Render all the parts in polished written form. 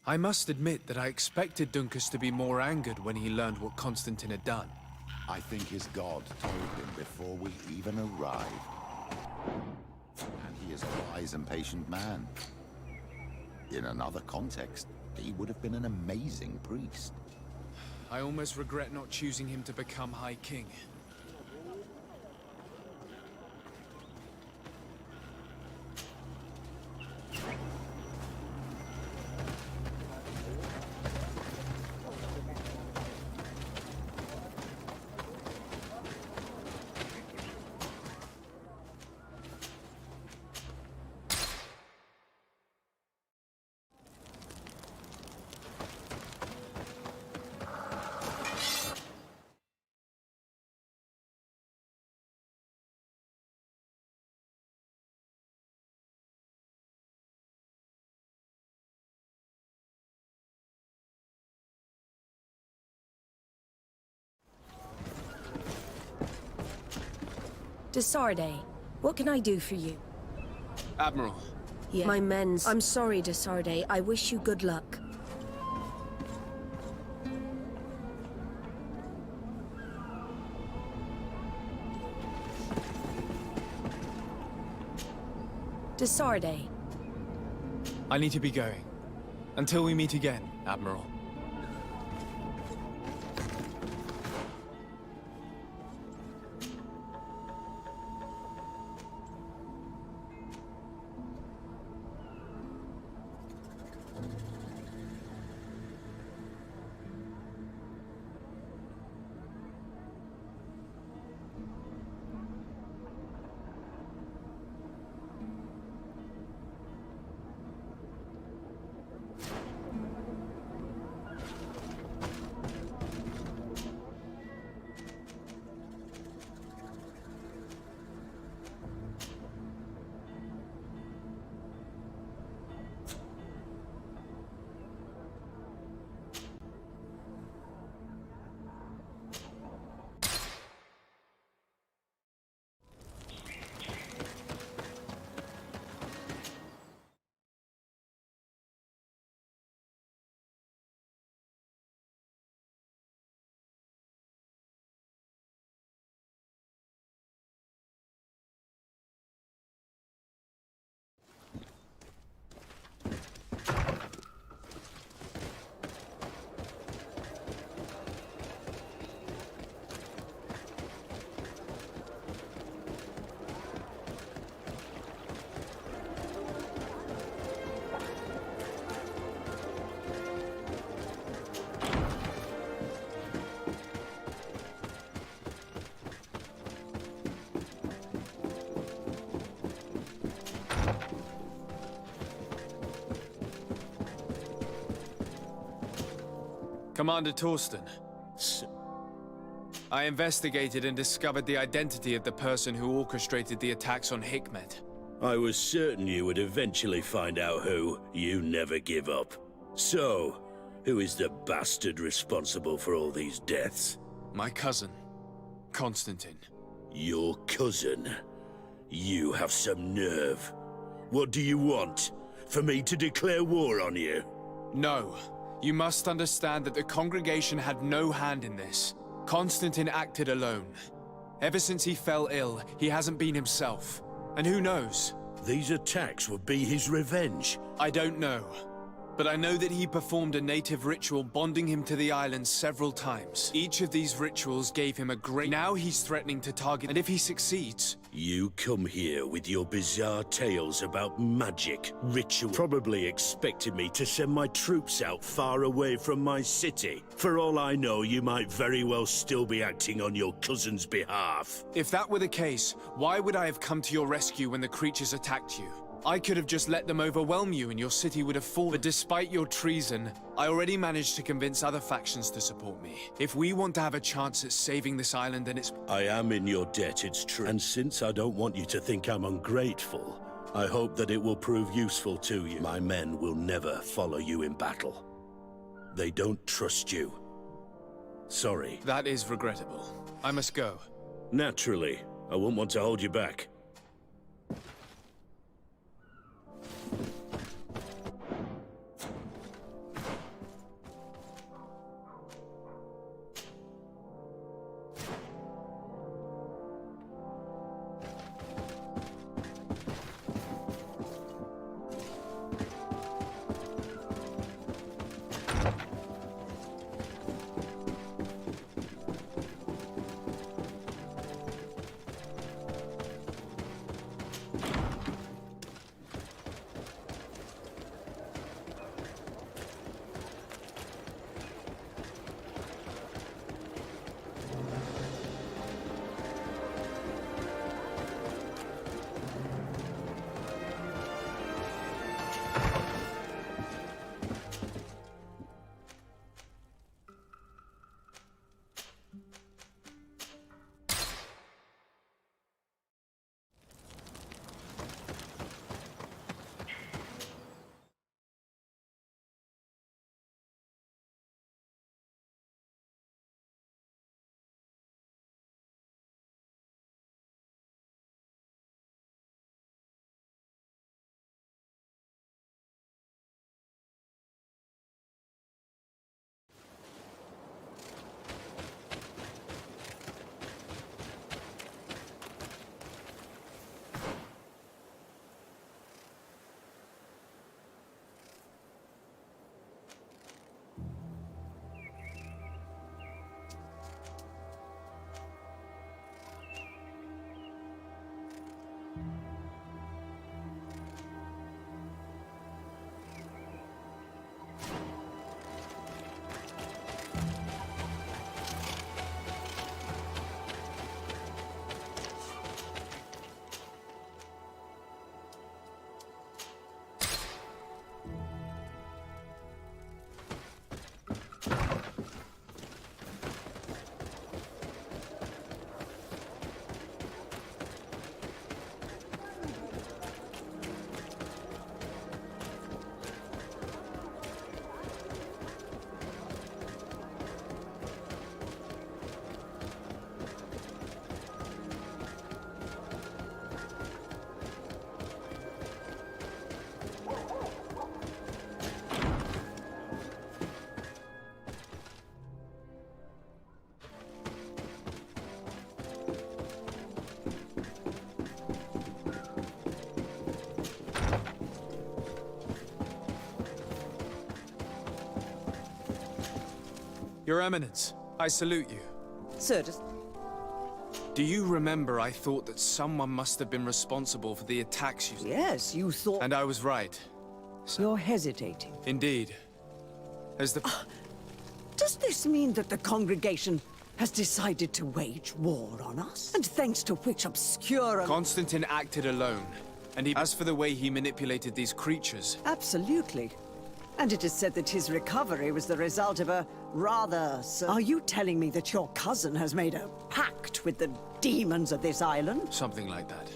I must admit that I expected Dunkus to be more angered when he learned what Constantine had done. I think his god told him before we even arrived. And he is a wise and patient man. In another context, he would have been an amazing priest. I almost regret not choosing him to become High King. Desarde, what can I do for you? Admiral. Yeah. My men's... I'm sorry, Desarde. I wish you good luck. Desarde. I need to be going. Until we meet again, Admiral. Commander Torsten. I investigated and discovered the identity of the person who orchestrated the attacks on Hikmet. I was certain you would eventually find out who. You never give up. So, who is the bastard responsible for all these deaths? My cousin, Constantine. Your cousin? You have some nerve. What do you want? For me to declare war on you? No. You must understand that the congregation had no hand in this. Constantine acted alone. Ever since he fell ill, he hasn't been himself. And who knows? These attacks would be his revenge. I don't know. But I know that he performed a native ritual bonding him to the island several times. Each of these rituals gave him a great... Now he's threatening to target... And if he succeeds... You come here with your bizarre tales about magic, ritual. Probably expected me to send my troops out far away from my city. For all I know, you might very well still be acting on your cousin's behalf. If that were the case, why would I have come to your rescue when the creatures attacked you? I could have just let them overwhelm you and your city would have fallen. But despite your treason, I already managed to convince other factions to support me. If we want to have a chance at saving this island, then it's... I am in your debt, it's true. And since I don't want you to think I'm ungrateful, I hope that it will prove useful to you. My men will never follow you in battle. They don't trust you. Sorry. That is regrettable. I must go. Naturally. I won't want to hold you back. Your Eminence, I salute you. Sir, Do you remember I thought that someone must have been responsible for the attacks you... yes, you thought... And I was right. You're hesitating. Indeed. As the... Does this mean that the congregation has decided to wage war on us? And thanks to which obscure... Constantine acted alone. And he... As for the way he manipulated these creatures... Absolutely. And it is said that his recovery was the result of a rather... Are you telling me that your cousin has made a pact with the demons of this island? Something like that.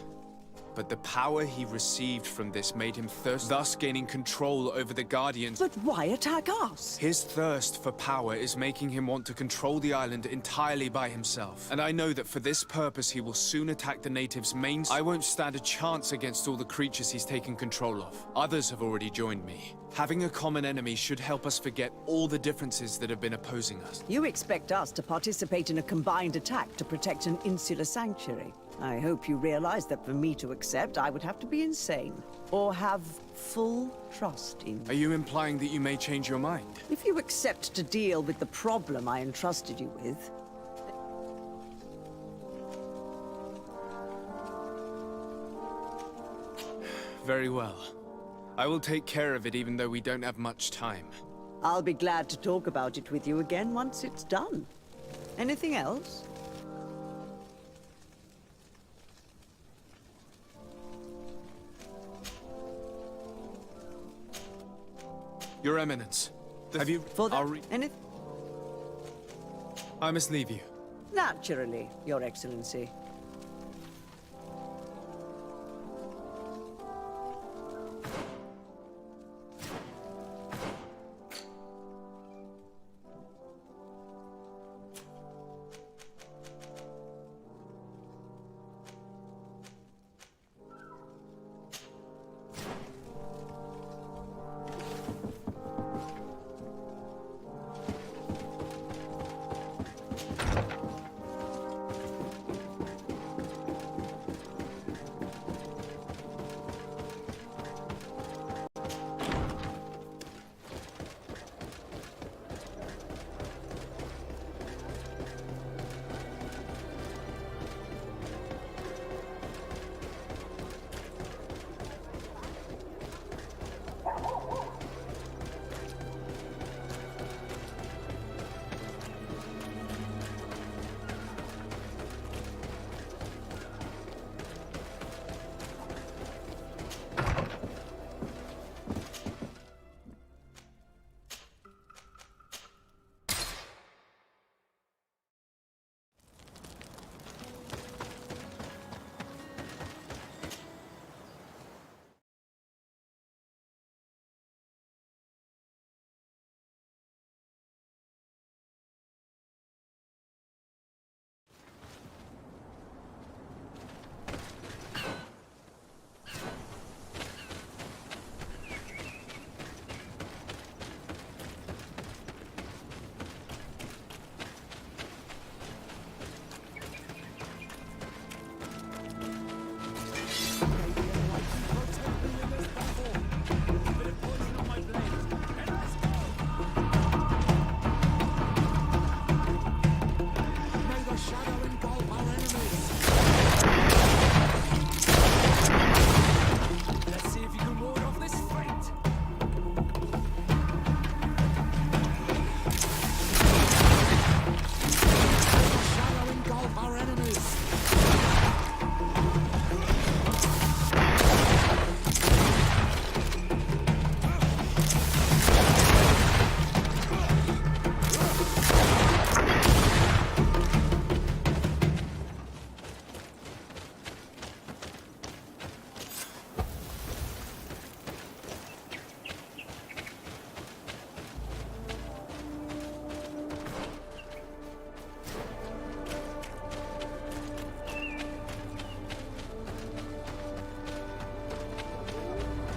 But the power he received from this made him thirsty, thus gaining control over the Guardians. But why attack us? His thirst for power is making him want to control the island entirely by himself. And I know that for this purpose he will soon attack the natives' main... I won't stand a chance against all the creatures he's taken control of. Others have already joined me. Having a common enemy should help us forget all the differences that have been opposing us. You expect us to participate in a combined attack to protect an insular sanctuary. I hope you realize that for me to accept, I would have to be insane. Or have full trust in you. Are you implying that you may change your mind? If you accept to deal with the problem I entrusted you with... Very well. I will take care of it even though we don't have much time. I'll be glad to talk about it with you again once it's done. Anything else? Your Eminence, have you... For that, anything? I must leave you. Naturally, Your Excellency.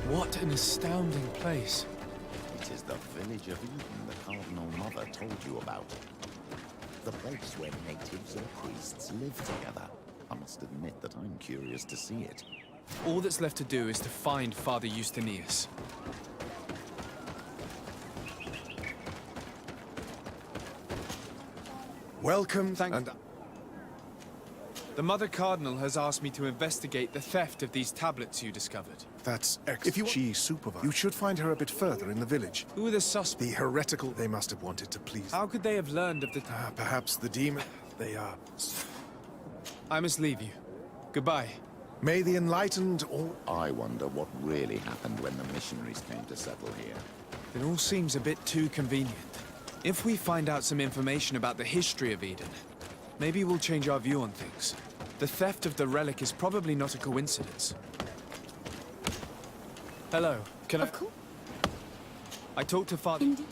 What an astounding place. It is the village of Eden the Cardinal Mother told you about. The place where natives and priests live together. I must admit that I'm curious to see it. All that's left to do is to find Father Justinius. Welcome, Thank- and The Mother Cardinal has asked me to investigate the theft of these tablets you discovered. that's excellent. If she supervised, you should find her a bit further in the village. Who are the suspects? The heretical, they must have wanted to please. How could they have learned of the... Perhaps the demon, they are. I must leave you. Goodbye. May the enlightened all... I wonder what really happened when the missionaries came to settle here. It all seems a bit too convenient. If we find out some information about the history of Eden, maybe we'll change our view on things. The theft of the relic is probably not a coincidence. Hello, can Of course. I talk to Father... Indeed.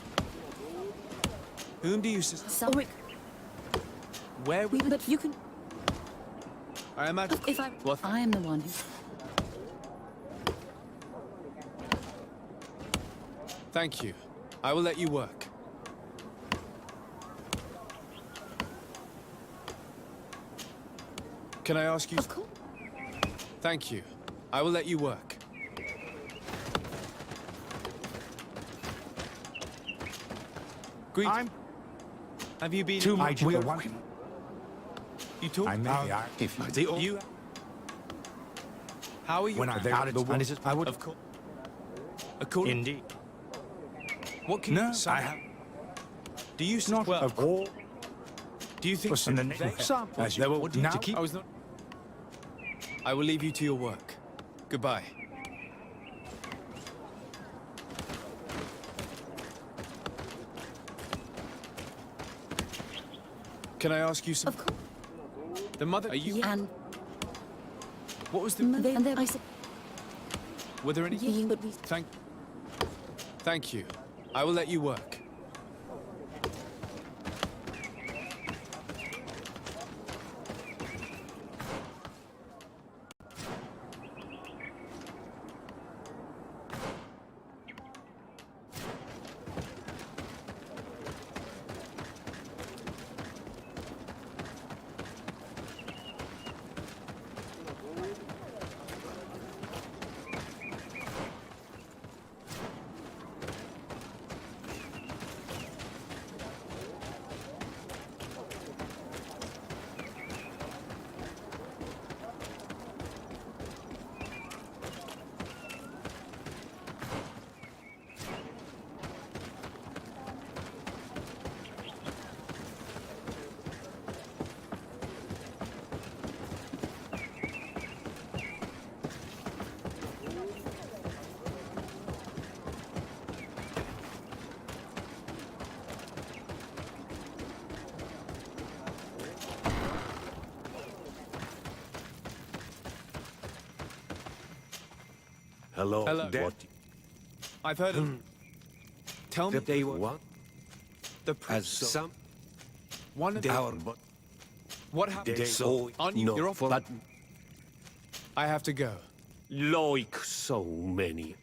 Whom do you... So, Where we... but you can. I imagine... If I. What? I am the one who. Thank you. I will let you work. Can I ask you... Of course. Thank you. I will let you work. Greet. Have you been... Too much We- for one. You talk... I may. If you The You... How are you... when I'm out of the one, I would. Of course. According... Indeed. What can No, you say? I have Do you... not well, of all. do you think... Was in the name of some. As there will What do you now. to keep... I was not... I will leave you to your work. Goodbye. Can I ask you some... Of course. The mother... Are you... And What was the... they, and then I said, Were there any... yeah, but we. Thank you. I will let you work. Hello. Hello. What? I've heard of... Tell me... They were what? The As prince... some. One of Our the... but What happened? they so Aren't you... no, You're off... but I have to go. Like so many.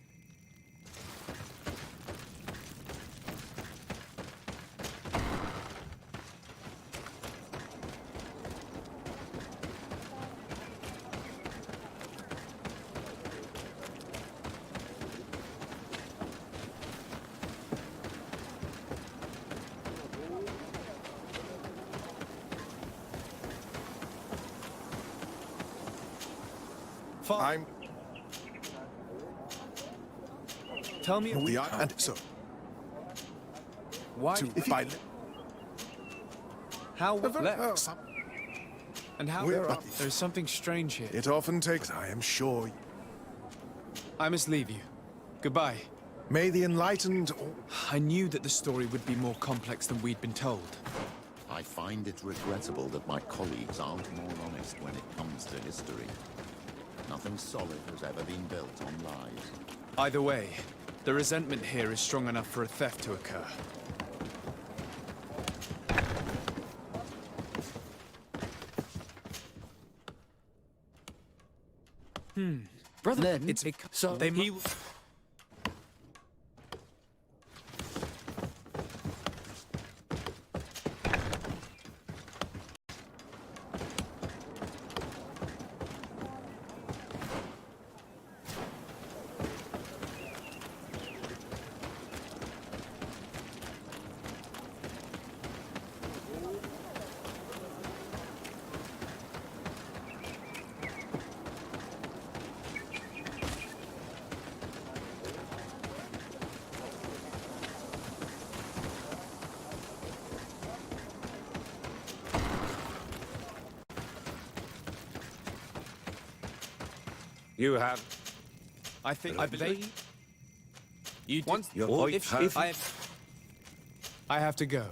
I'm Tell me... the and so Why... to if I How... live. And how... We're up. There's something strange here. It often takes. I am sure. I must leave you. Goodbye. May the enlightened all... I knew that the story would be more complex than we'd been told. I find it regrettable that my colleagues aren't more honest when it comes to history. Nothing solid has ever been built on lies. Either way, the resentment here is strong enough for a theft to occur. Brother, It's... so They... He... You have. I think I believe you do. Once Or if I have to go.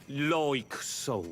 like so.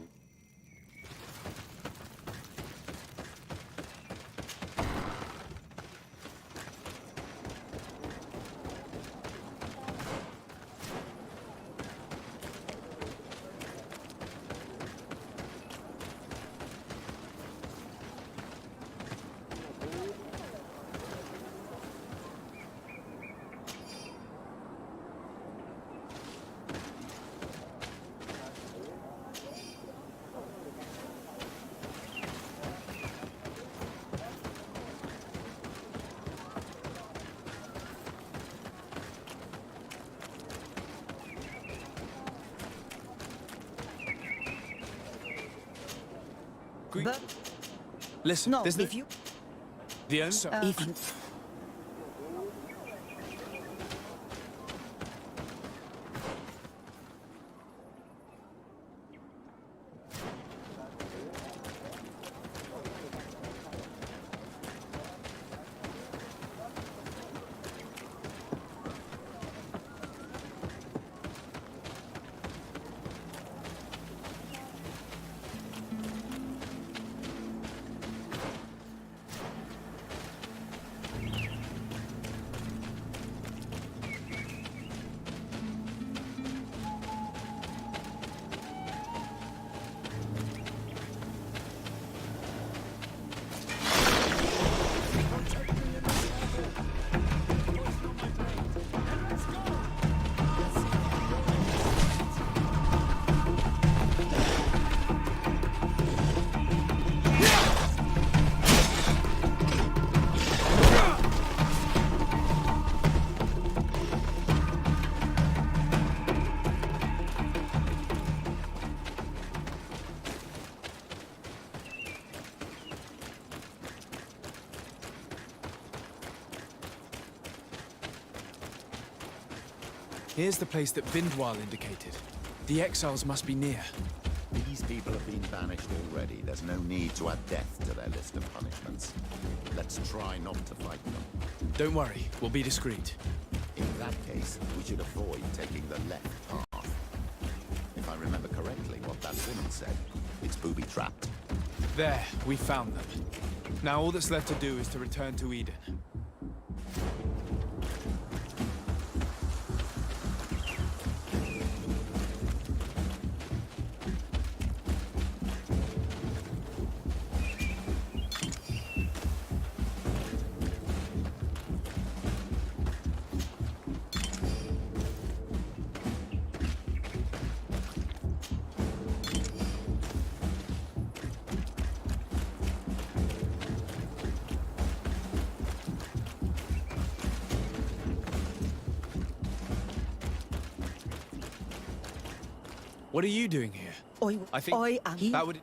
But Listen, no, there's if you... the only. If you... Here's the place that Vindwal indicated. The exiles must be near. These people have been banished already. There's no need to add death to their list of punishments. Let's try not to fight them. Don't worry, we'll be discreet. In that case, we should avoid taking the left path. If I remember correctly what that woman said, it's booby-trapped. There, we found them. Now all that's left to do is to return to Eden. What are you doing here? I think I am... that would...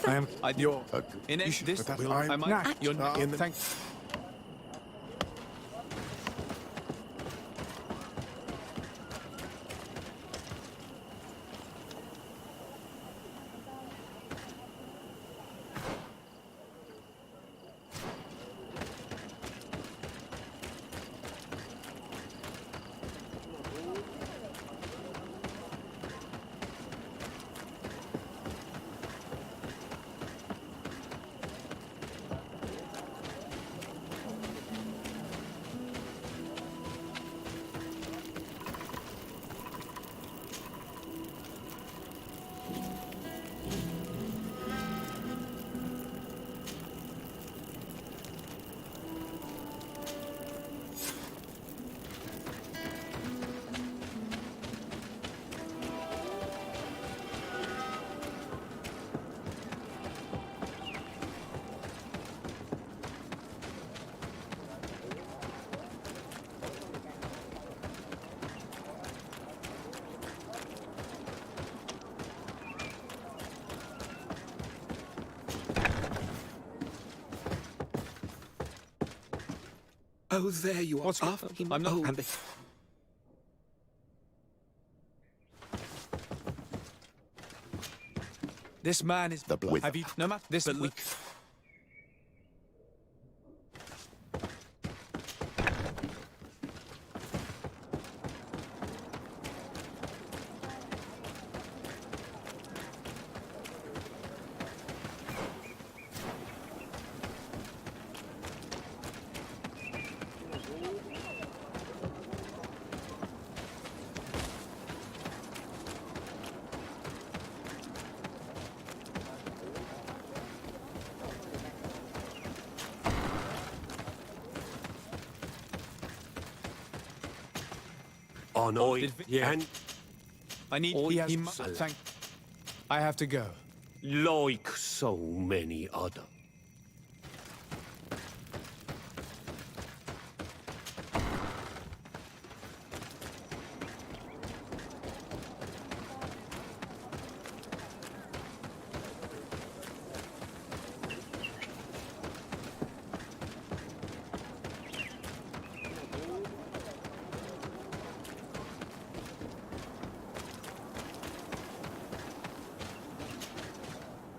I am your... in you should- this, but will, I'm I might... not You're in the... thank... Oh, there you are. What's After him. I'm not. Oh. And this man is The blood. Have you no man? This week. On oil, Yeah. and I need. Oh, He yes. thank. I have to go. Like so many other.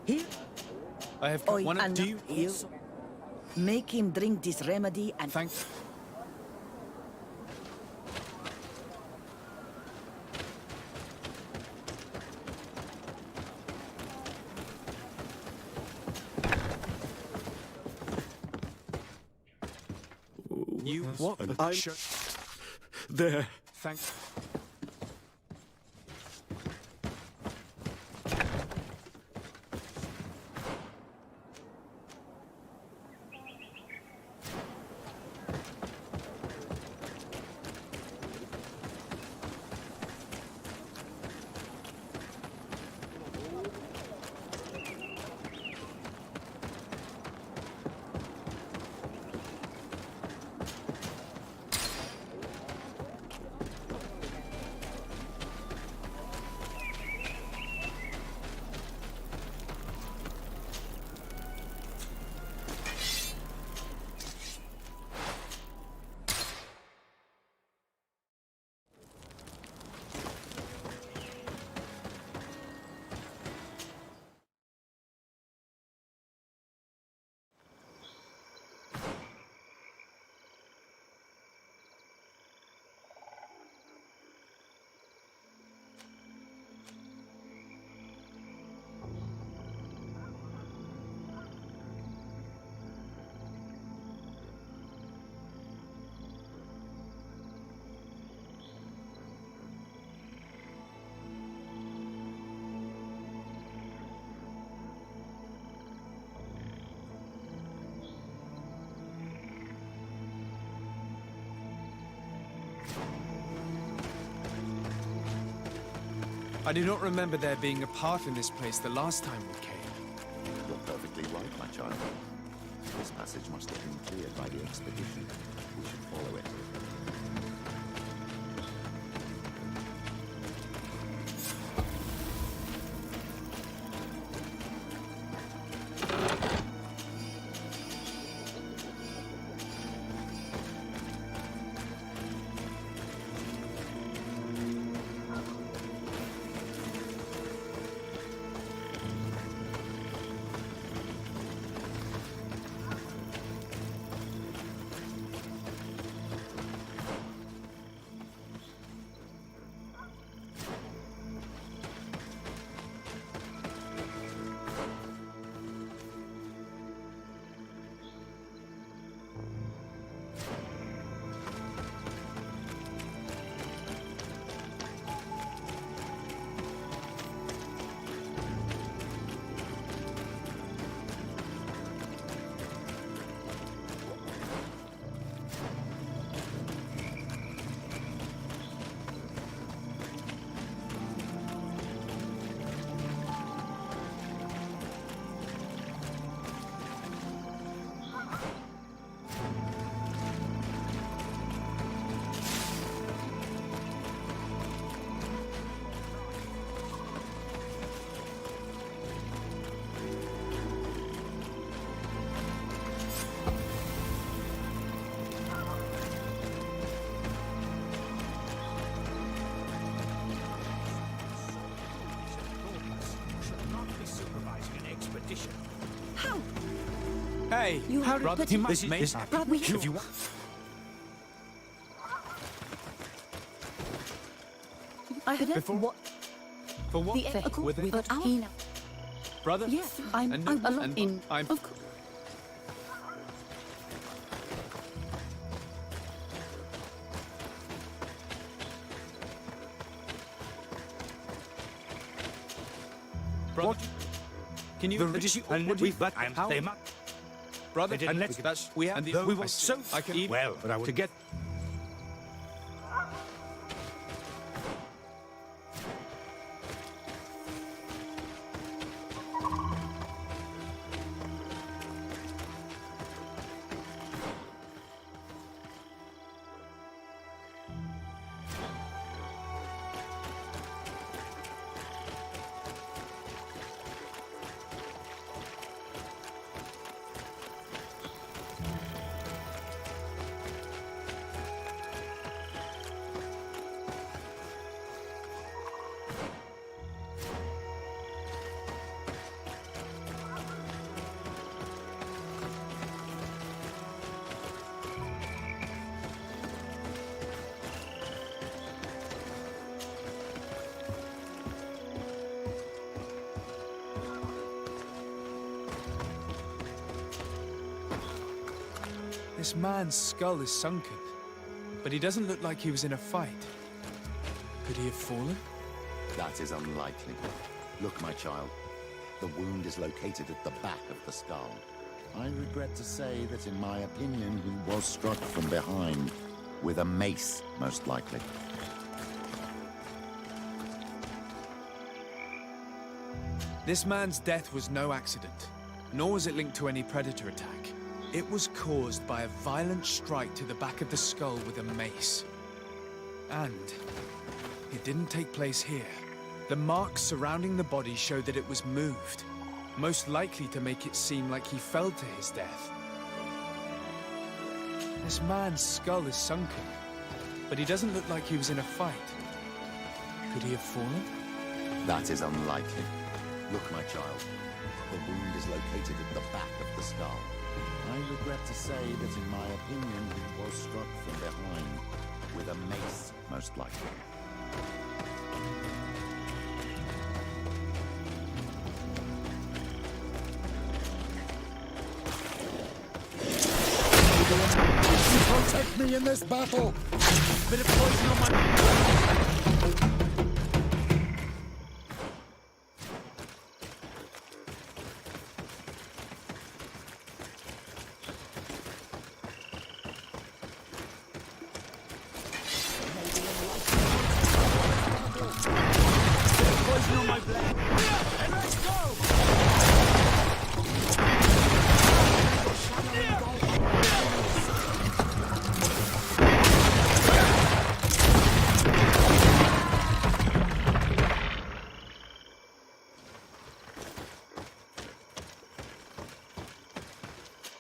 Here, I have oi, one. and Do you? you make him drink this remedy and Thank. You what? I'm there. Thank. I do not remember there being a path in this place the last time we came. You're perfectly right, my child. This passage must have been cleared by the expedition. We should follow it. Hey, You how brother, he must make Brother, if you want. I heard Before what For what? the ethical With it? without our Brother? Yes, I'm And- alone and in. I'm- Of course. Brother? Can you... and we but I'm how? they mu- Brother? and let's That's... We have... and the, we were so I can... well, but I would to get This man's skull is sunken, but he doesn't look like he was in a fight. Could he have fallen? That is unlikely. Look, my child. The wound is located at the back of the skull. I regret to say that, in my opinion, he was struck from behind. With a mace, most likely. This man's death was no accident, nor was it linked to any predator attack. It was caused by a violent strike to the back of the skull with a mace. And it didn't take place here. The marks surrounding the body show that it was moved, most likely to make it seem like he fell to his death. This man's skull is sunken, but he doesn't look like he was in a fight. Could he have fallen? That is unlikely. Look, my child. The wound is located at the back of the skull. I regret to say that, in my opinion, he was struck from behind. With a mace, most likely. Protect me in this battle! Bit of poison on my... Poison on my blade. And let's go!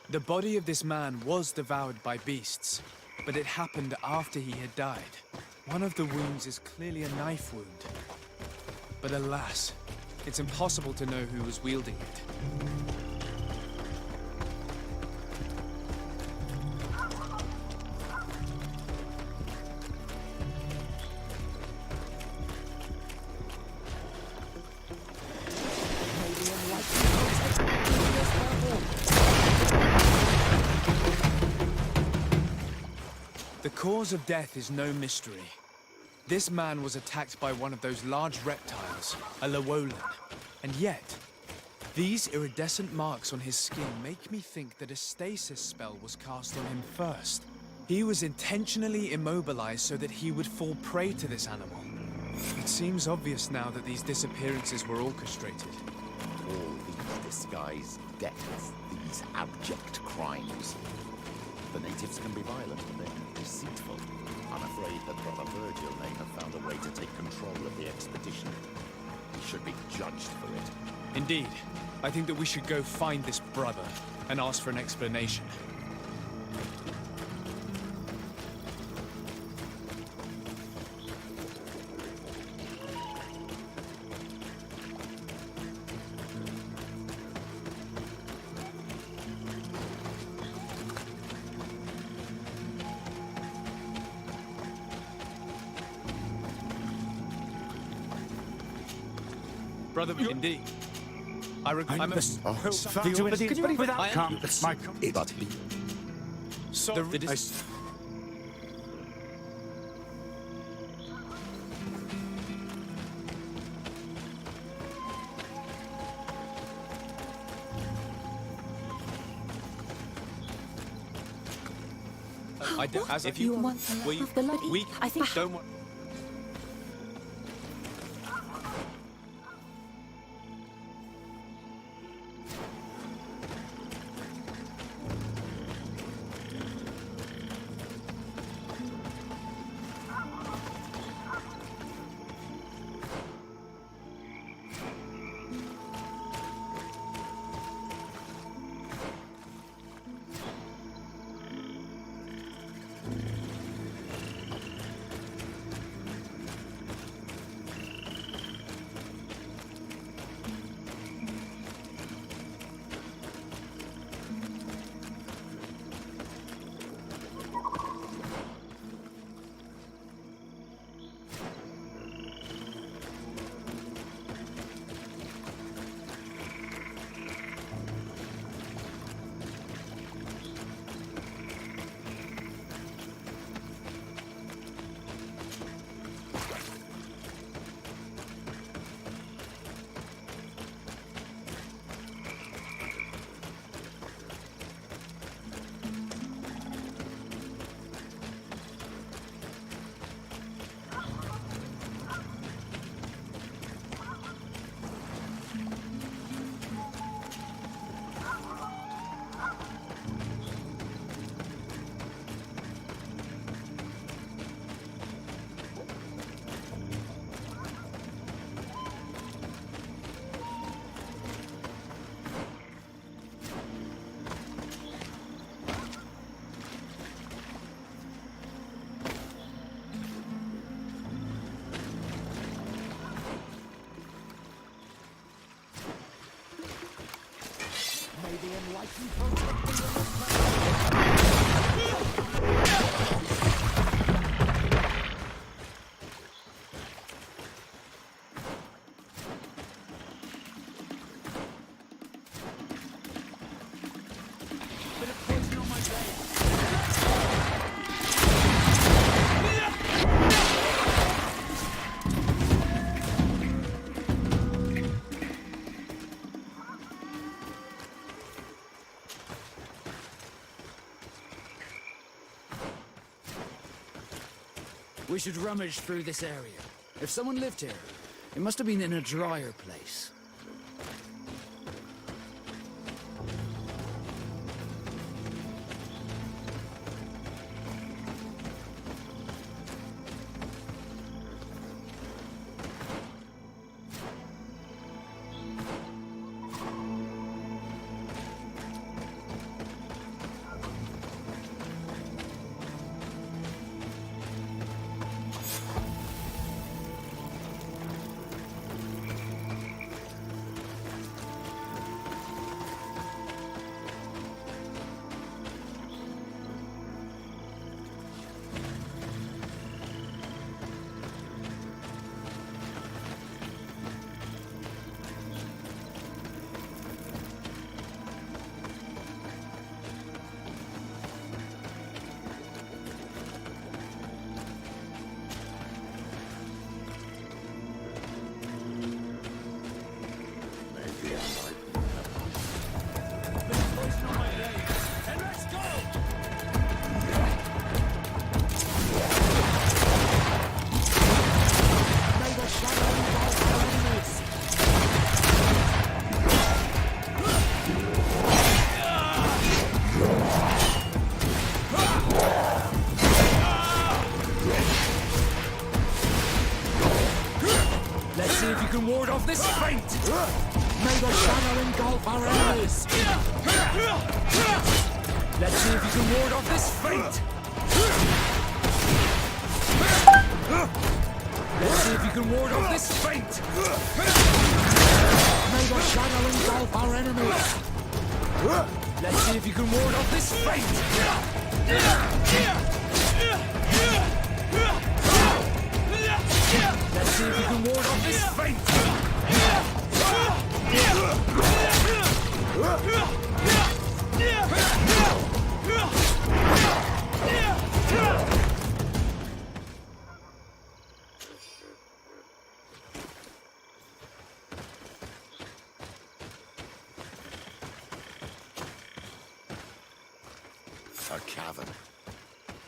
The body of this man was devoured by beasts, but it happened after he had died. One of the wounds is clearly a knife wound. But alas, it's impossible to know who was wielding it. The cause of death is no mystery. This man was attacked by one of those large reptiles, a Lawolan. And yet, these iridescent marks on his skin make me think that a stasis spell was cast on him first. He was intentionally immobilized so that he would fall prey to this animal. It seems obvious now that these disappearances were orchestrated. All these disguised deaths, these abject crimes. The natives can be violent and they can be deceitful. I'm afraid that Brother Virgil may have found a way to take control of the expedition. He should be judged for it. Indeed. I think that we should go find this brother and ask for an explanation. Brother, indeed. I'm a... Come, my... But So... I do, as if you want the love of the Lord? we I think- don't want. We should rummage through this area. If someone lived here, it must have been in a drier place. Ward off this feint! May the shadow engulf our enemies! Let's see if you can ward off this feint! Let's see if you can ward off this feint! May the shadow engulf our enemies! Let's see if you can ward off this feint! Let's see if you can ward off this feint! A cavern.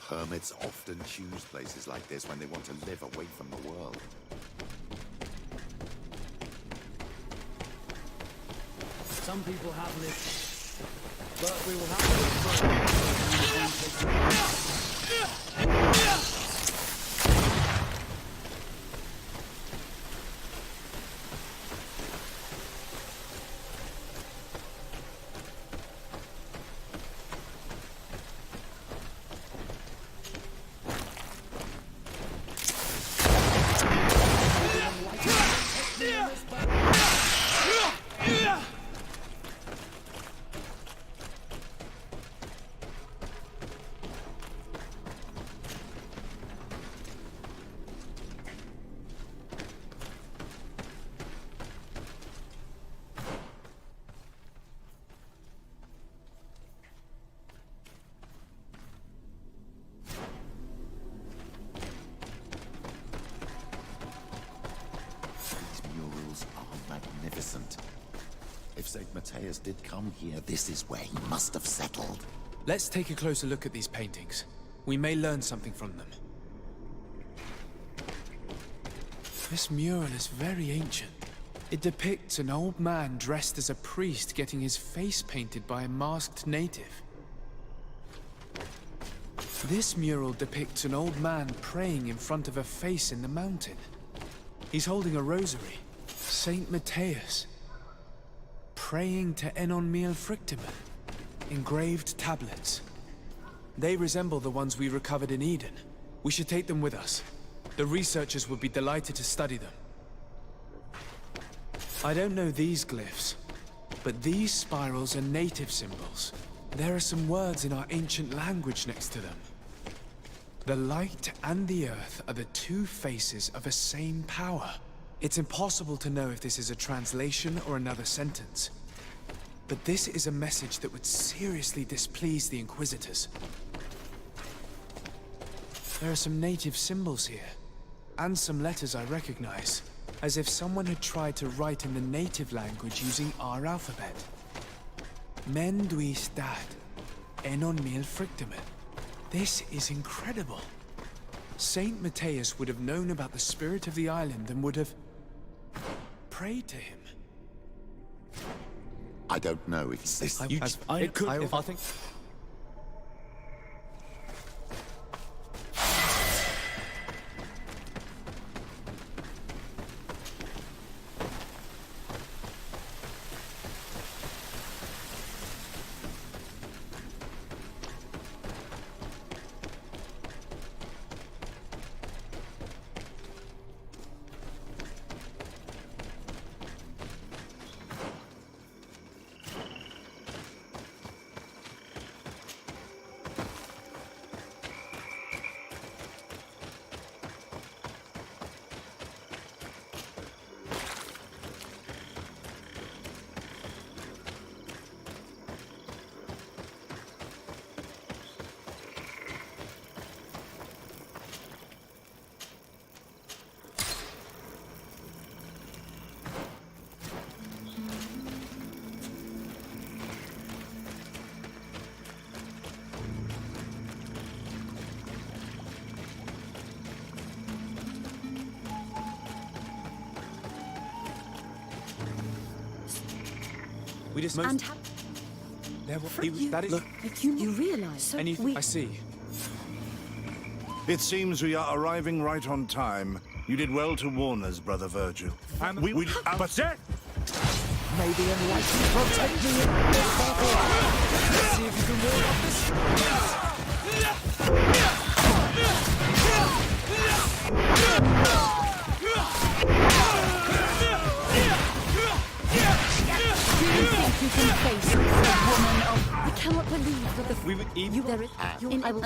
Hermits often choose places like this when they want to live away from the world. Some people have lived, but we will have to look Magnificent. If St. Matthias did come here, this is where he must have settled. Let's take a closer look at these paintings. We may learn something from them. This mural is very ancient. It depicts an old man dressed as a priest getting his face painted by a masked native. This mural depicts an old man praying in front of a face in the mountain. He's holding a rosary. Saint Matthias, praying to Enon Miel Frictimen. Engraved tablets. They resemble the ones we recovered in Eden. We should take them with us. The researchers would be delighted to study them. I don't know these glyphs, but these spirals are native symbols. There are some words in our ancient language next to them. The light and the earth are the two faces of a same power. It's impossible to know if this is a translation or another sentence. But this is a message that would seriously displease the Inquisitors. There are some native symbols here, and some letters I recognize, as if someone had tried to write in the native language using our alphabet. Men duis dat, enon mil frictimen. This is incredible. Saint Matthias would have known about the spirit of the island and would have prayed to him. I don't know if this... I think... We just And that is... Look, you realize... So I see. It seems we are arriving right on time. You did well to warn us, Brother Virgil. But that... May the enlightened protect me in this battle. Let's see if you can ward off this. You can face a woman of... I cannot believe that the... We would even... There is... I will...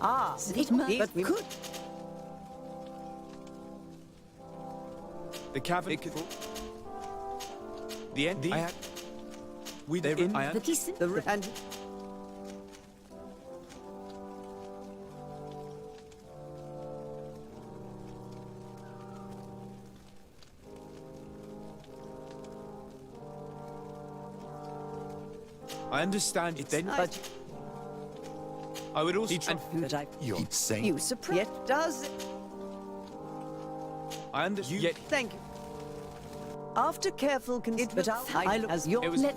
Ah, It must but we could. The cavalry. The end. I had. We did. I had. the decent. And I understand it then. but I would also. but I You're insane. you surprise. Yet does. I understand. Yet. Thank you. After careful consideration, but I look as your. It was. Let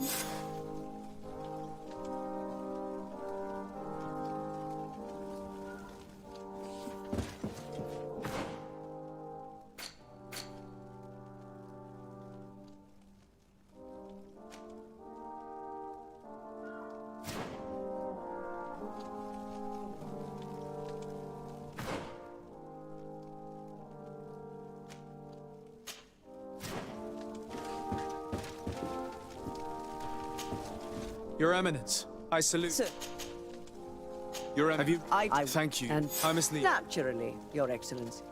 Your Eminence, I salute. Sir, Your Eminence. Have you? I Thank you. And I must leave. naturally, Your Excellency.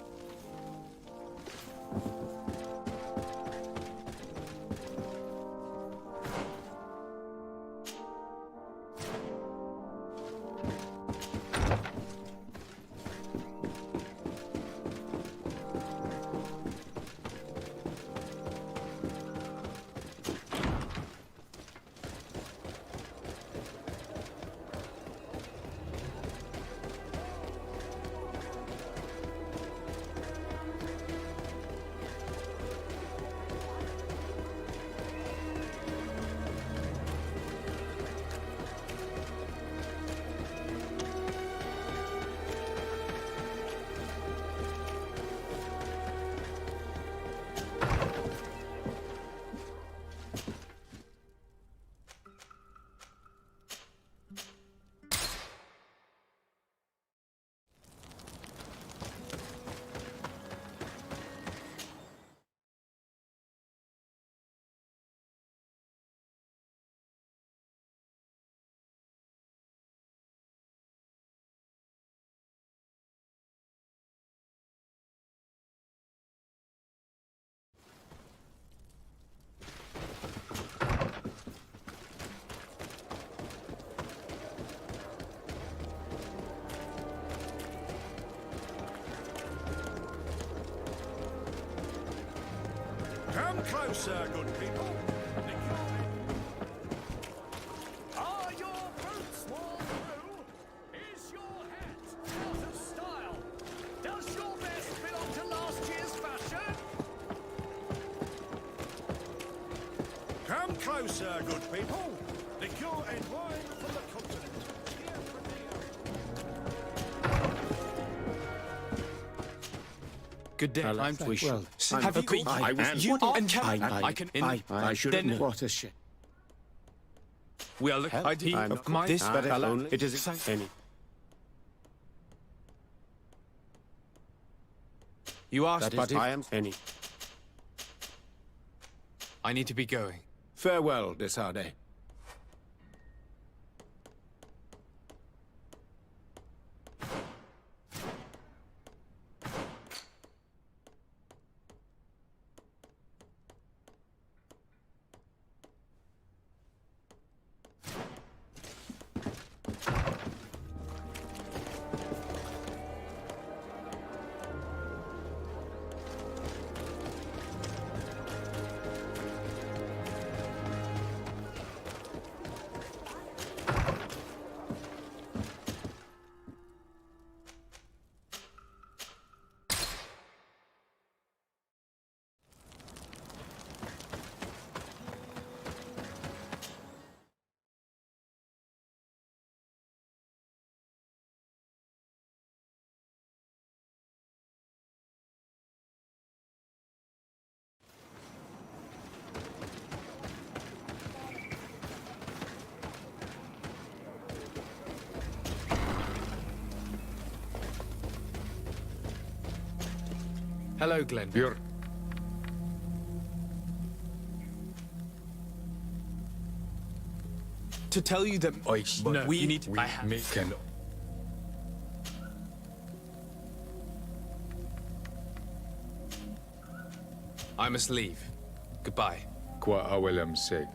Come closer, good people. Are your boots worn through? Is your hat out of style? Does your vest belong to last year's fashion? Come closer, good people. Liqueur and wine from the continent. Here from Good day. I'm Well, Have you? I was. You and can I can. I should Then- know. What a shit. We are looking. I'm of my. This but fellow. it is any. You asked, That is, I am any. I need to be going. Farewell, Desade. Hello, Glenn. You're. To tell you that. But No, we need. I have. Can. I must leave. Goodbye. Qua awelem seg.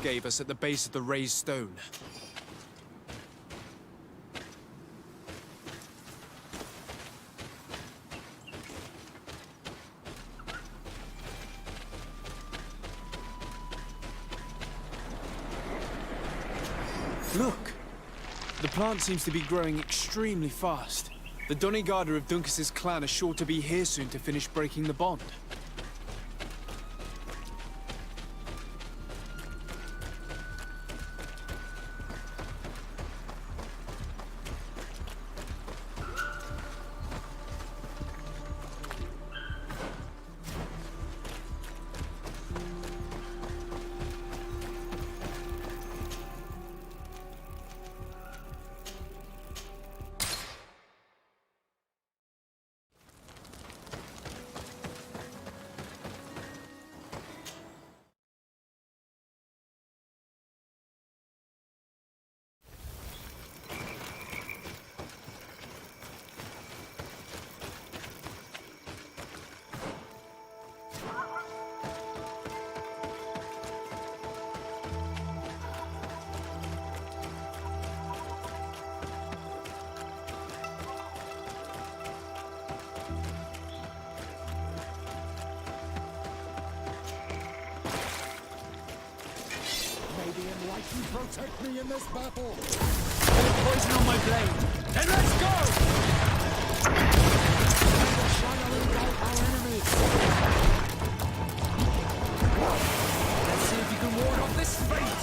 Gave us at the base of the raised stone. Look! The plant seems to be growing extremely fast. The Donigada of Duncas's clan are sure to be here soon to finish breaking the bond. like you protect me in this battle. There's poison on my blade. Then let's go! May the shadow engulf our enemies. Let's see if you can ward off this fate.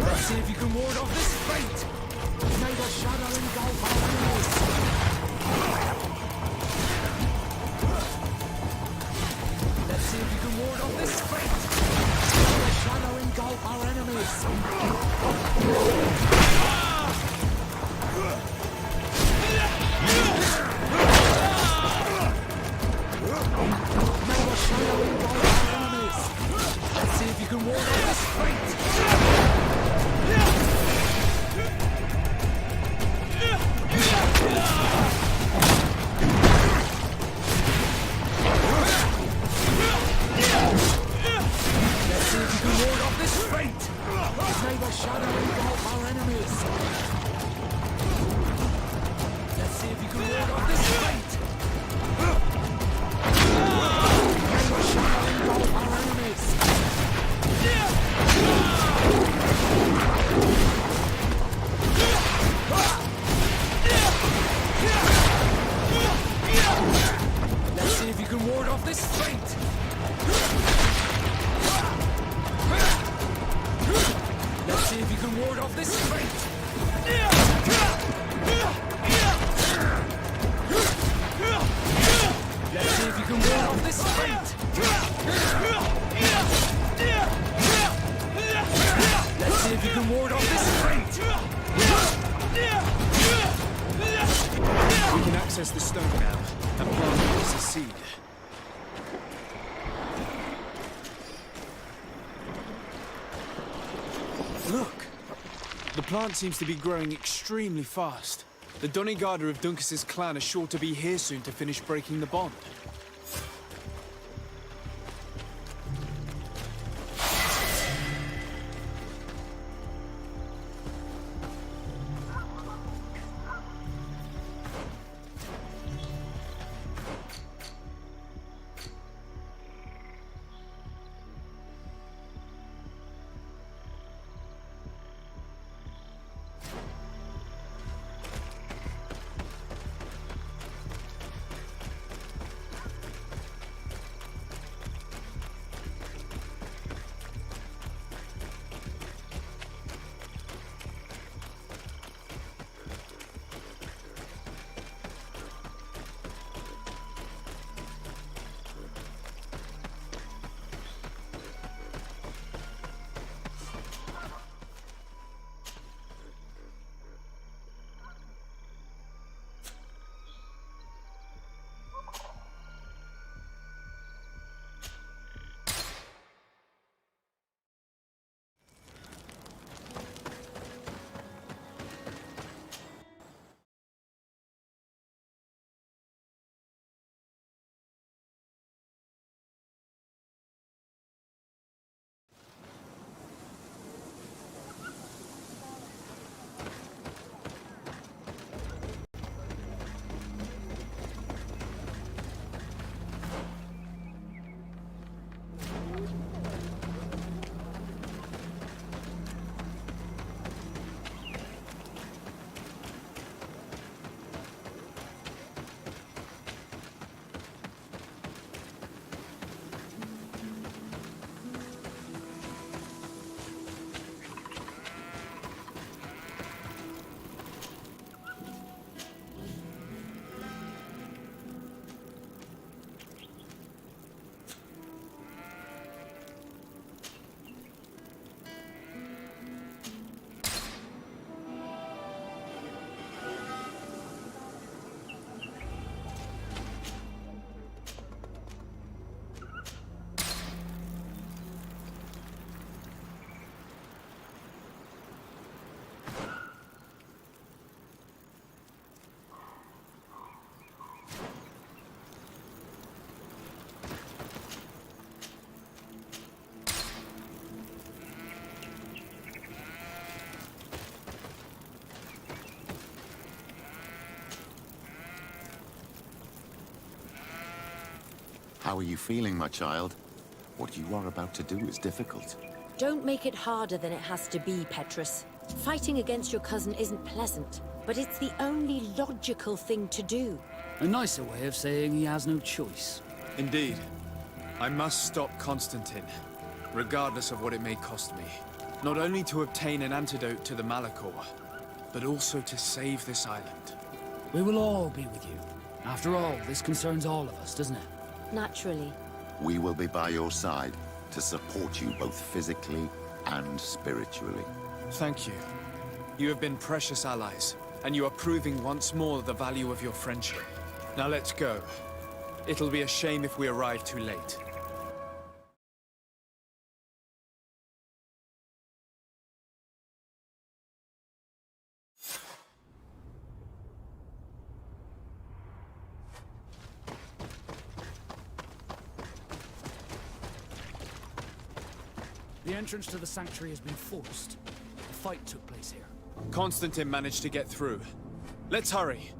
Let's see if you can ward off this fate. May the shadow engulf our enemies. Let's see if you can ward off this fate. May the shadow engulf our enemies. May the shadow engulf our enemies. Let's see if you can ward off this fate. Let's see if you can ward off this fate. May the shadow engulf our enemies. Let's see if you can ward off this fate. May the shadow engulf our enemies. Let's see if you can ward off this fate. Let's see if you can ward off this fate. Let's see if you can ward off this fate. Let's see if you can ward off this fate. We can access the stone now and plant it as a seed. Look! The plant seems to be growing extremely fast. The Donigada of Duncas's clan are sure to be here soon to finish breaking the bond. How are you feeling, my child? What you are about to do is difficult. Don't make it harder than it has to be, Petrus. Fighting against your cousin isn't pleasant, but it's the only logical thing to do. A nicer way of saying he has no choice. Indeed. I must stop Constantine, regardless of what it may cost me. Not only to obtain an antidote to the Malachor, but also to save this island. We will all be with you. After all, this concerns all of us, doesn't it? Naturally. We will be by your side to support you both physically and spiritually. Thank you. You have been precious allies, and you are proving once more the value of your friendship. Now let's go. It'll be a shame if we arrive too late. The entrance to the sanctuary has been forced. A fight took place here. Constantine managed to get through. Let's hurry.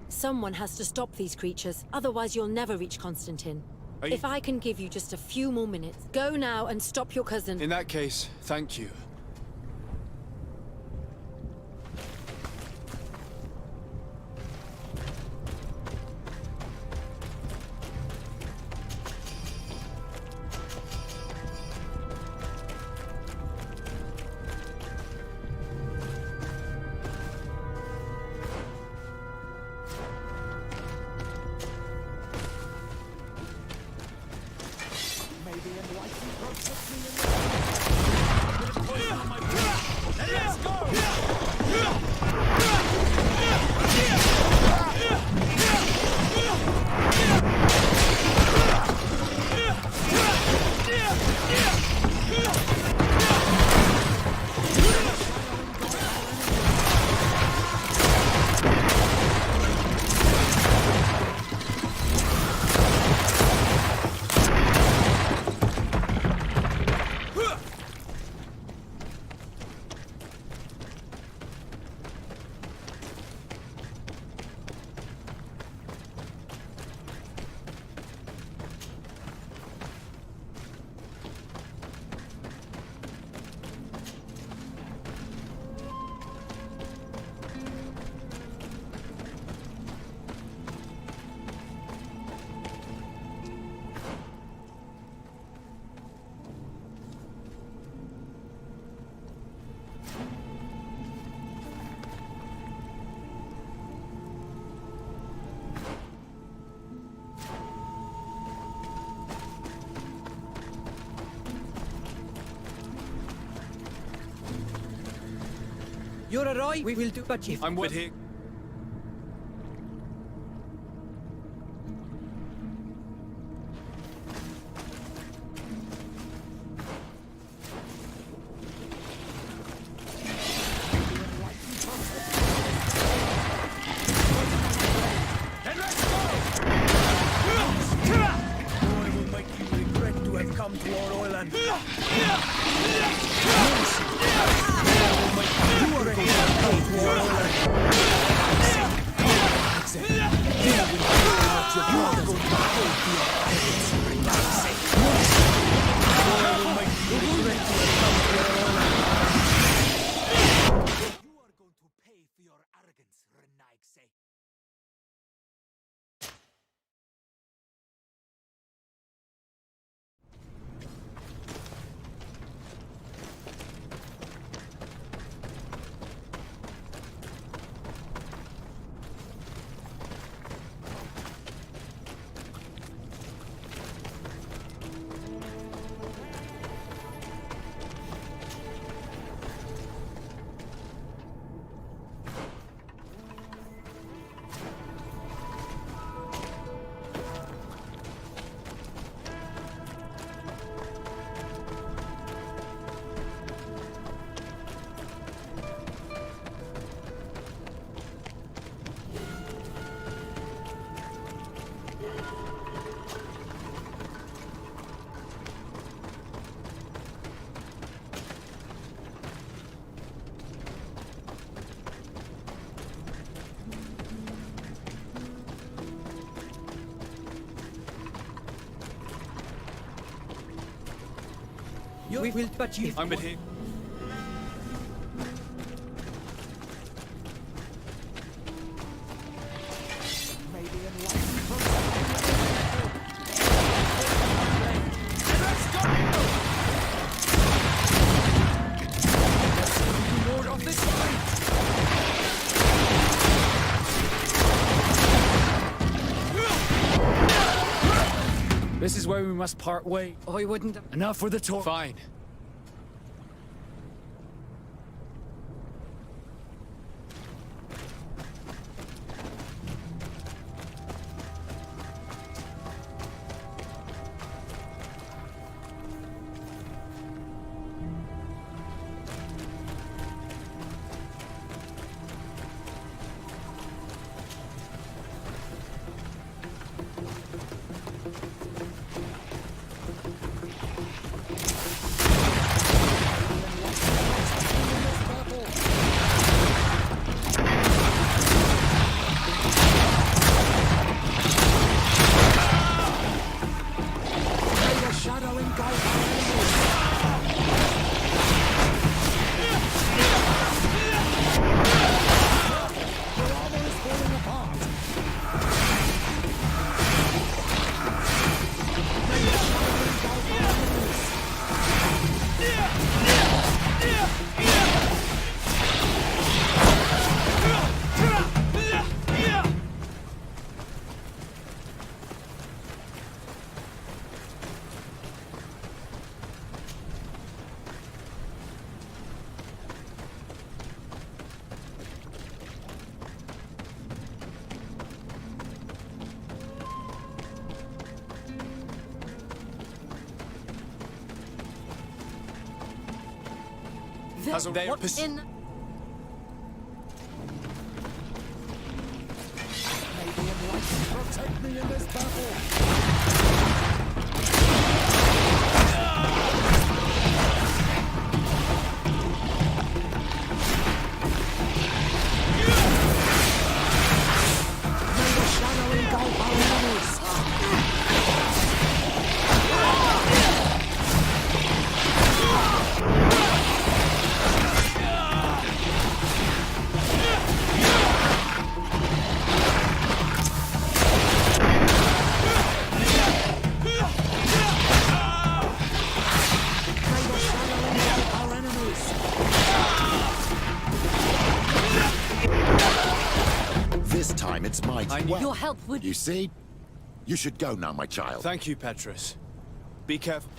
Someone has to stop these creatures, otherwise you'll never reach Constantine. If I can give you just a few more minutes, go now and stop your cousin. In that case, thank you. You're alright. We will do, but if I'm with here. we will, but if I'm with here. This is where we must part way. I wouldn't. Enough for the talk. Fine. What in? Protect me in this battle! This time it's my turn. Your help would... You see? You should go now, my child. Thank you, Petrus. Be careful.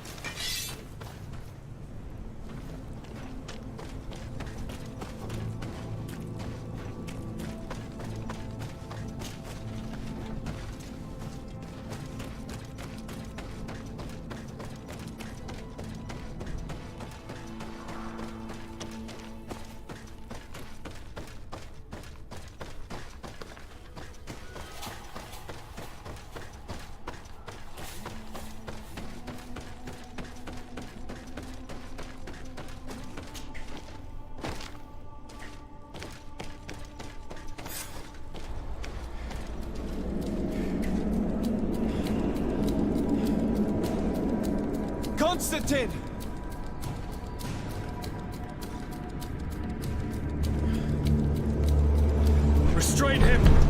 Constantine! Restrain him!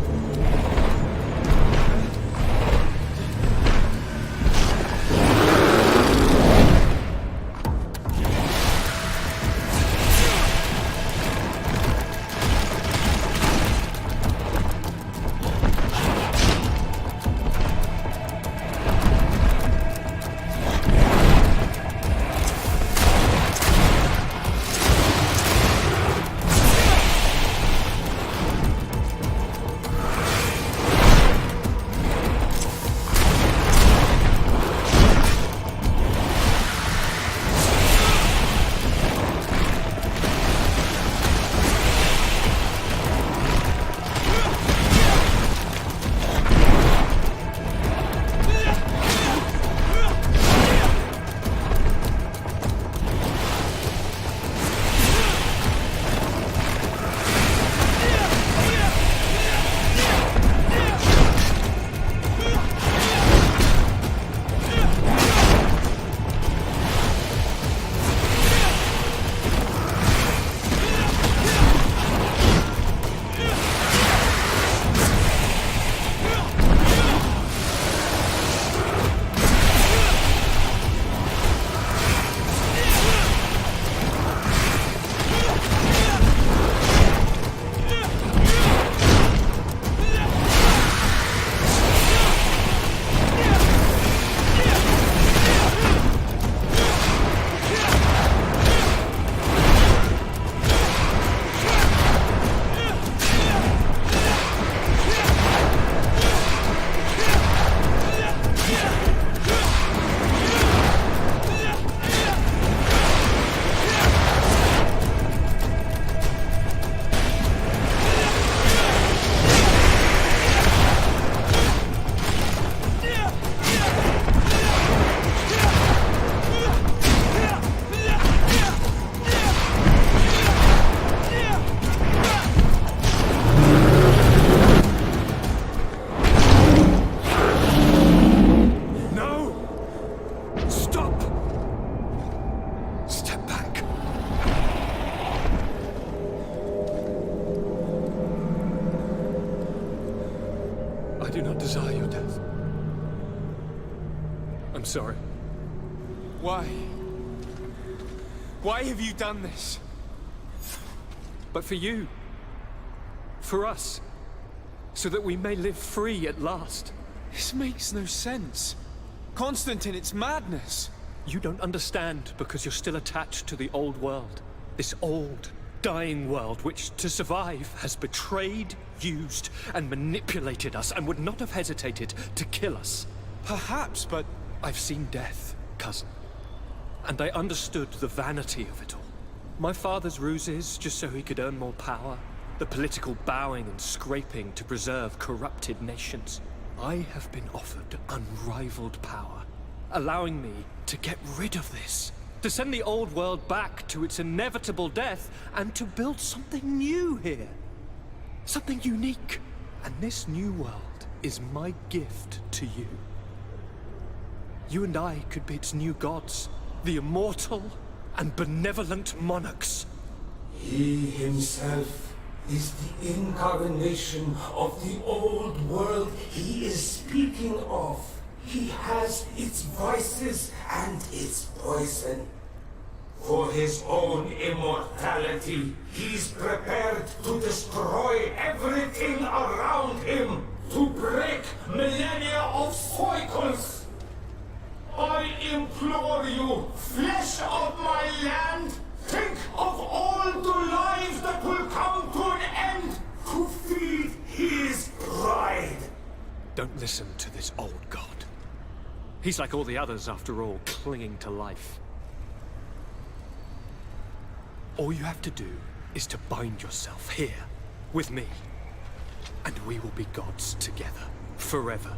I do not desire your death. I'm sorry. Why? Why have you done this? But for you. For us. So that we may live free at last. This makes no sense. Constantine, it's madness. You don't understand because you're still attached to the old world. This old, dying world which, to survive, has betrayed, used, and manipulated us and would not have hesitated to kill us. Perhaps, but I've seen death, cousin. And I understood the vanity of it all. My father's ruses just so he could earn more power. The political bowing and scraping to preserve corrupted nations. I have been offered unrivaled power, allowing me to get rid of this. To send the old world back to its inevitable death and to build something new here. Something unique. And this new world is my gift to you. You and I could be its new gods, the immortal and benevolent monarchs. He himself is the incarnation of the old world he is speaking of. He has its vices and its poison. For his own immortality, he's prepared to destroy everything around him, to break millennia of cycles. I implore you, flesh of my land, think of all the lives that will come to an end to feed his bride. Don't listen to this old god. He's like all the others, after all, clinging to life. All you have to do is to bind yourself here, with me. And we will be gods together, forever.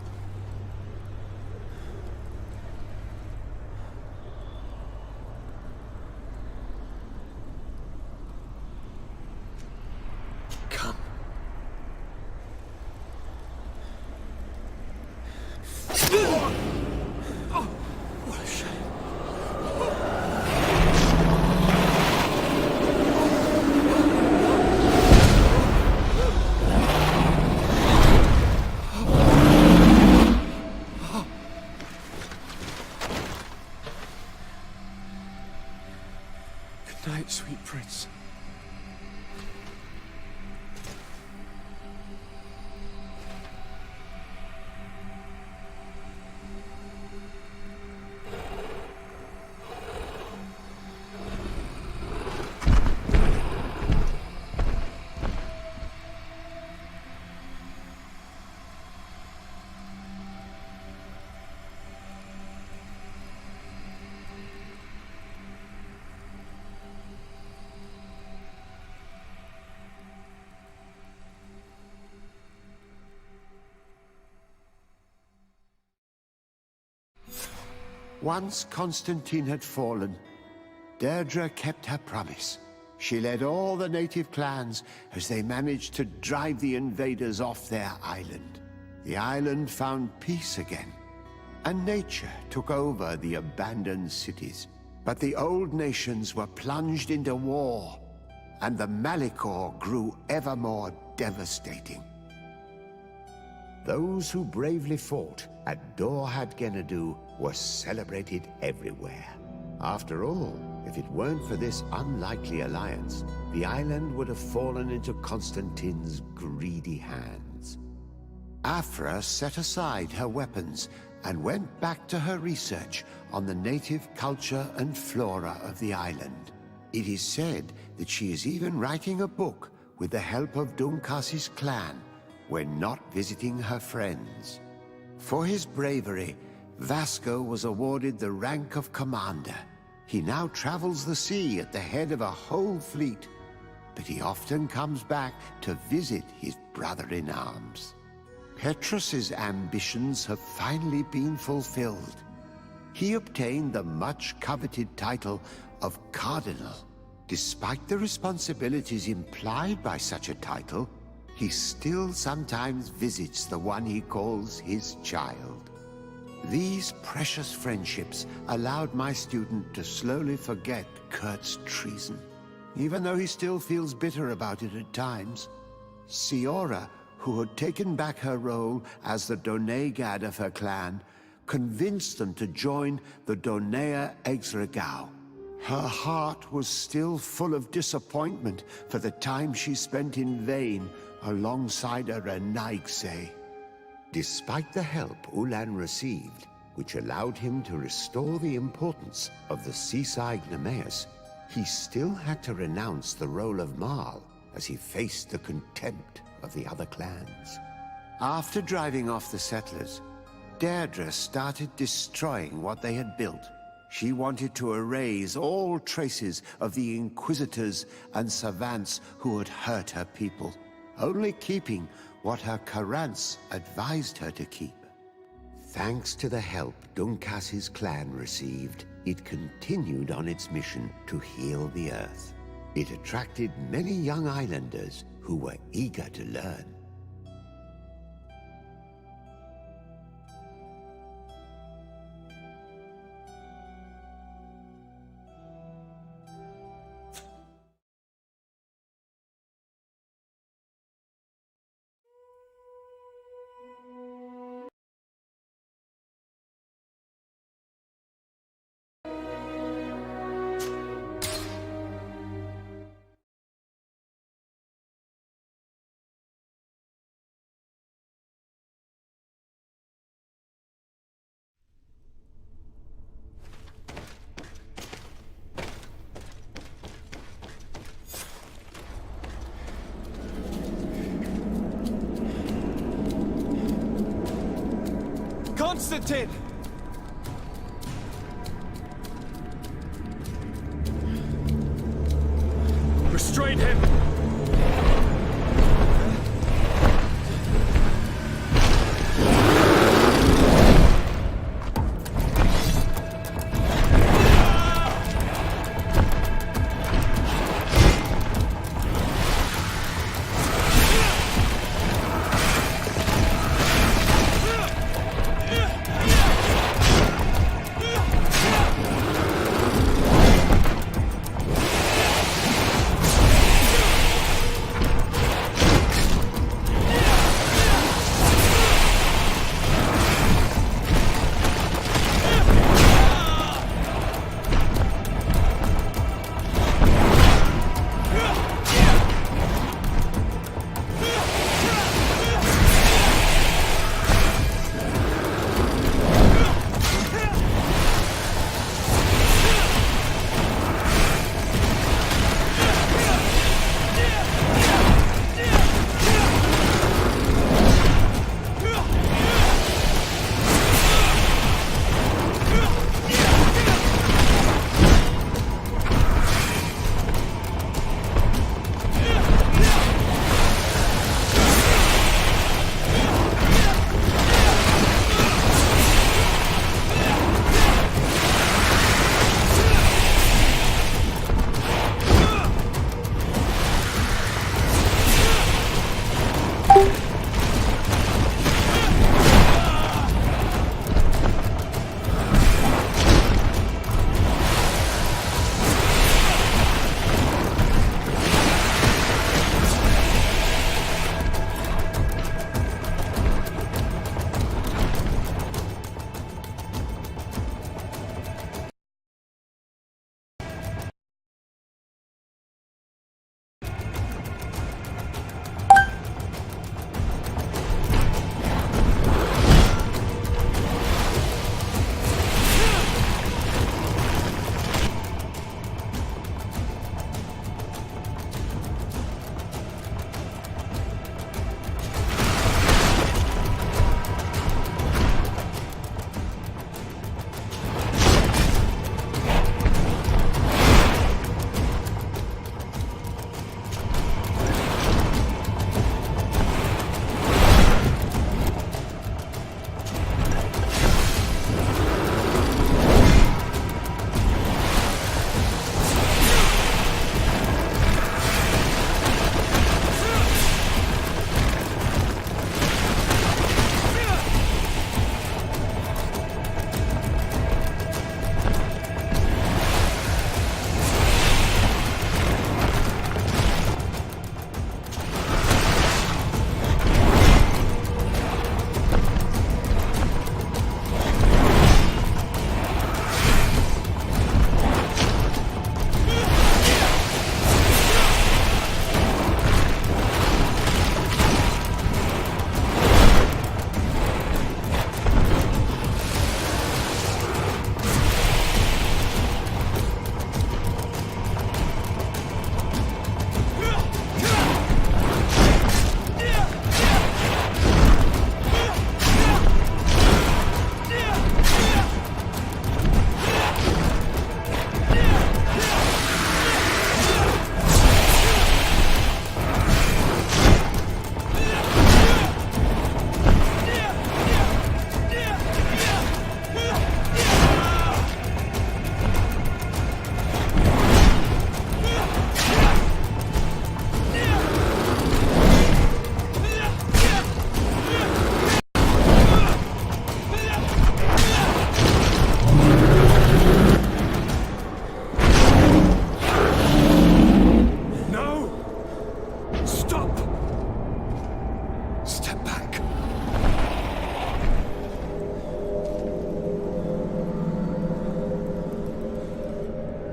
Come. Oh, what a shame. Good night, sweet prince. Once Constantine had fallen, Deirdre kept her promise. She led all the native clans as they managed to drive the invaders off their island. The island found peace again, and nature took over the abandoned cities. But the old nations were plunged into war, and the Malicor grew ever more devastating. Those who bravely fought at Dorhat Genadu were celebrated everywhere. After all, if it weren't for this unlikely alliance, the island would have fallen into Constantine's greedy hands. Afra set aside her weapons and went back to her research on the native culture and flora of the island. It is said that she is even writing a book with the help of Dunkas's clan when not visiting her friends. For his bravery, Vasco was awarded the rank of commander. He now travels the sea at the head of a whole fleet, but he often comes back to visit his brother-in-arms. Petrus's ambitions have finally been fulfilled. He obtained the much-coveted title of Cardinal. Despite the responsibilities implied by such a title, he still sometimes visits the one he calls his child. These precious friendships allowed my student to slowly forget Kurt's treason, even though he still feels bitter about it at times. Siora, who had taken back her role as the Donegad of her clan, convinced them to join the Donea Exregao. Her heart was still full of disappointment for the time she spent in vain alongside a Renaigse. Despite the help Ulan received, which allowed him to restore the importance of the seaside Nemeus, he still had to renounce the role of Marl as he faced the contempt of the other clans. After driving off the settlers, Deirdre started destroying what they had built. She wanted to erase all traces of the Inquisitors and savants who had hurt her people, only keeping what her Karants advised her to keep. Thanks to the help Dunkas's clan received, it continued on its mission to heal the Earth. It attracted many young islanders who were eager to learn. Constantine! Restrain him!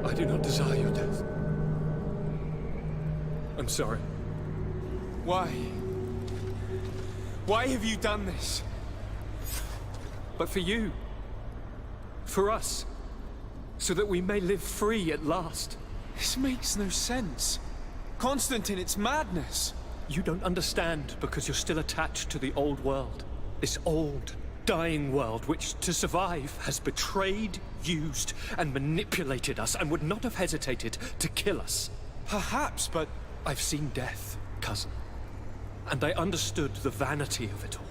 I do not desire your death. I'm sorry. Why? Why have you done this? But for you. For us. So that we may live free at last. This makes no sense. Constantine, it's madness. You don't understand because you're still attached to the old world. This old, dying world which, to survive, has betrayed, used, and manipulated us and would not have hesitated to kill us. Perhaps, but I've seen death, cousin. And I understood the vanity of it all.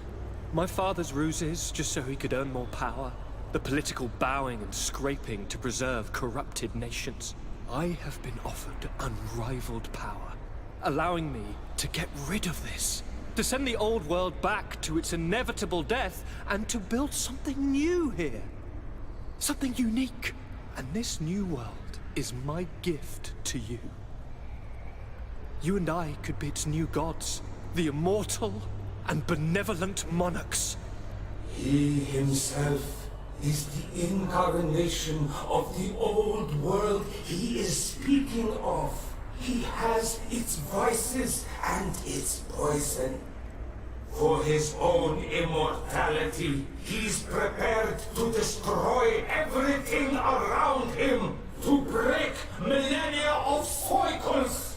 My father's ruses just so he could earn more power. The political bowing and scraping to preserve corrupted nations. I have been offered unrivaled power, allowing me to get rid of this. To send the old world back to its inevitable death and to build something new here. Something unique. And this new world is my gift to you. You and I could be its new gods, the immortal and benevolent monarchs. He himself is the incarnation of the old world he is speaking of. He has its vices and its poison. For his own immortality, he's prepared to destroy everything around him, to break millennia of cycles.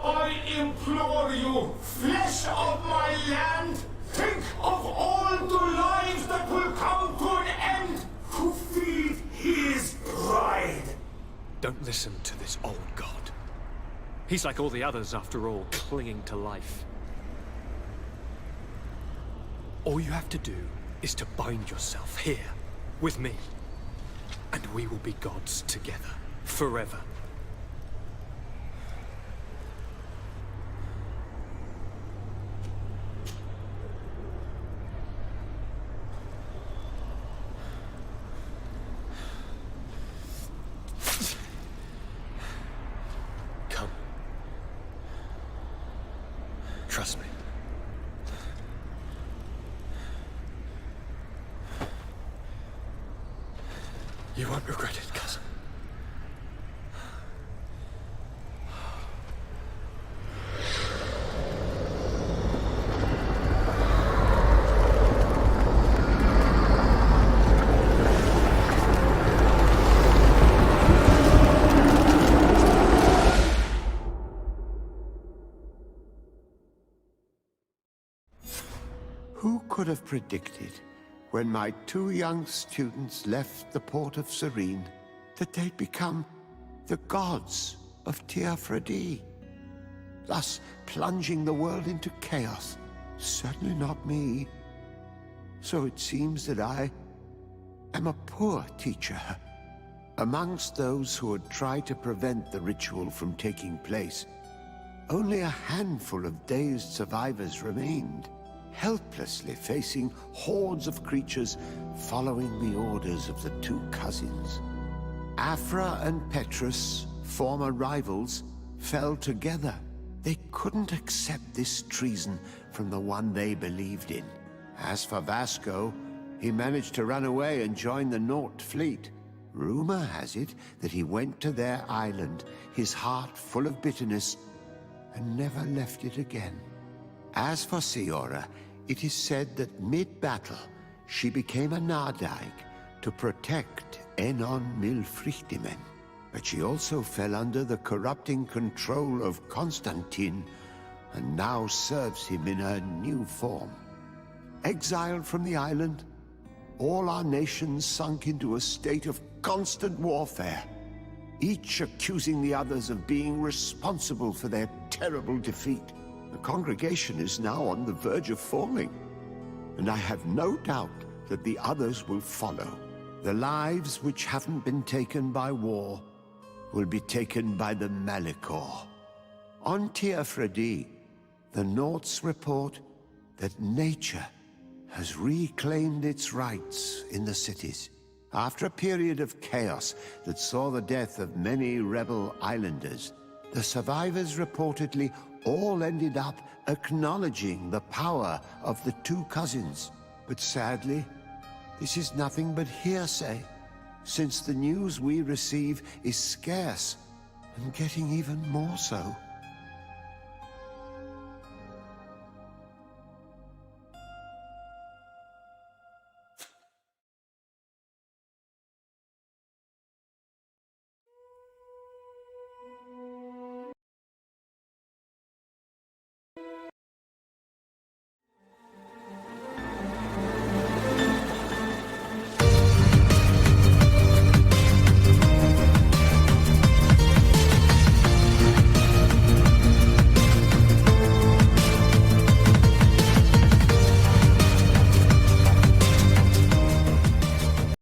I implore you, flesh of my land, think of all the lives that will come to an end to feed his pride. Don't listen to this old god. He's like all the others, after all, clinging to life. All you have to do is to bind yourself here, with me. And we will be gods together, forever. Trust me. You won't regret it, cousin. Who could have predicted, when my two young students left the port of Serene, that they'd become the gods of Teofredi, thus plunging the world into chaos? Certainly not me. So it seems that I am a poor teacher. Amongst those who had tried to prevent the ritual from taking place, only a handful of dazed survivors remained, helplessly facing hordes of creatures following the orders of the two cousins. Afra and Petrus, former rivals, fell together. They couldn't accept this treason from the one they believed in. As for Vasco, he managed to run away and join the Naut fleet. Rumor has it that he went to their island, his heart full of bitterness, and never left it again. As for Siora, it is said that mid-battle, she became a Nardaig to protect Enon Milfrichtimen. But she also fell under the corrupting control of Constantine, and now serves him in her new form. Exiled from the island, all our nations sunk into a state of constant warfare, each accusing the others of being responsible for their terrible defeat. The congregation is now on the verge of falling, and I have no doubt that the others will follow. The lives which haven't been taken by war will be taken by the Malicor. On Teofredi, the Nauts report that nature has reclaimed its rights in the cities. After a period of chaos that saw the death of many rebel islanders, the survivors reportedly all ended up acknowledging the power of the two cousins. But sadly, this is nothing but hearsay. since the news we receive is scarce, and getting even more so.